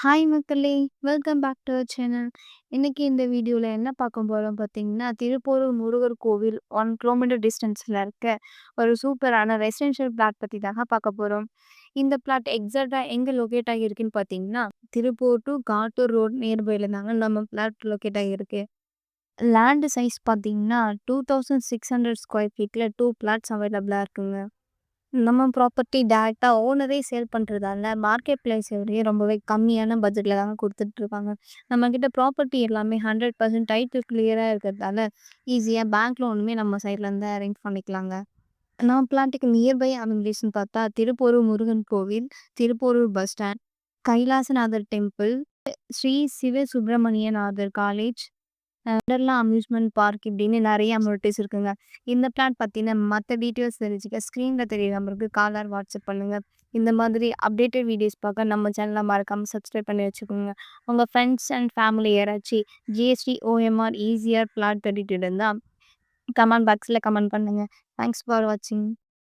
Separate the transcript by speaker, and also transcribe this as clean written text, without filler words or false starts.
Speaker 1: Hi மக்களே! Welcome back to our channel. இன்னைக்கு இந்த வீடியோல என்ன பார்க்க போறோம் பார்த்தீங்கன்னா, திருப்போரூர் முருகர் கோவில் 1 கிலோமீட்டர் டிஸ்டன்ஸ்ல இருக்க ஒரு சூப்பரான ரெசிடென்ஷியல் பிளாட் பத்தி தாங்க பார்க்க போறோம். இந்த பிளாட் எக்ஸாக்ட்டா எங்க லொகேட் ஆகியிருக்குன்னு பார்த்தீங்கன்னா, திருப்பூர் டூ காட்டூர் ரோட் நியர்பைல தாங்க நம்ம பிளாட் லொகேட் ஆகியிருக்கு. லேண்ட் சைஸ் பார்த்தீங்கன்னா, 2600 ஸ்கொயர் ஃபீட்ல 2 பிளாட்ஸ் அவைலபிளா இருக்குங்க. நம்ம ப்ராப்பர்ட்டி டைரக்ட்டா ஓனரே சேல் பண்றதால, மார்க்கெட் பிரைஸ விடயே ரொம்பவே கம்மியான பட்ஜெட்ல தாங்க குடுத்துட்ருக்காங்க. நம்மகிட்ட ப்ராப்பர்ட்டி எல்லாமே 100% டைட்டில் கிளியரா இருக்கிறதால, ஈஸியா பேங்க் லோனுமே நம்ம சைட்லேருந்து அரேஞ்ச் பண்ணிக்கலாங்க. நம்ம பிளாட்டுக்கு நியர்பை அமெனிட்டீஸ்ன்னு பார்த்தா, திருப்போரூர் முருகன் கோவில், Thiruporur bus stand, Kailasanathar temple, Sri Siva Subramaniyanathar college, Wonderla amusement park இப்படின்னு நெறைய அம்யூனிட்டீஸ் இருக்குங்க. இந்த பிளான் பத்தின மத்த டீட்டெயில்ஸ் தெரிஞ்சுக்க ஸ்க்ரீன்ல தெரியற நம்பருக்கு கால் ஆர் வாட்ஸ்அப் பண்ணுங்க. இந்த மாதிரி அப்டேட்டட் வீடியோஸ் பார்க்க நம்ம சேனல மறக்காம சப்ஸ்கிரைப் பண்ணி வச்சுக்கோங்க. உங்க ஃப்ரெண்ட்ஸ் அண்ட் ஃபேமிலி யாராச்சு ஜிஎஸ்டி, ஓஎம்ஆர், ஈசிஆர் பிளாட் தேடிட்டு இருந்தா கமெண்ட் பாக்ஸ்ல கமெண்ட் பண்ணுங்க. தேங்க்ஸ் ஃபார் வாட்சிங்.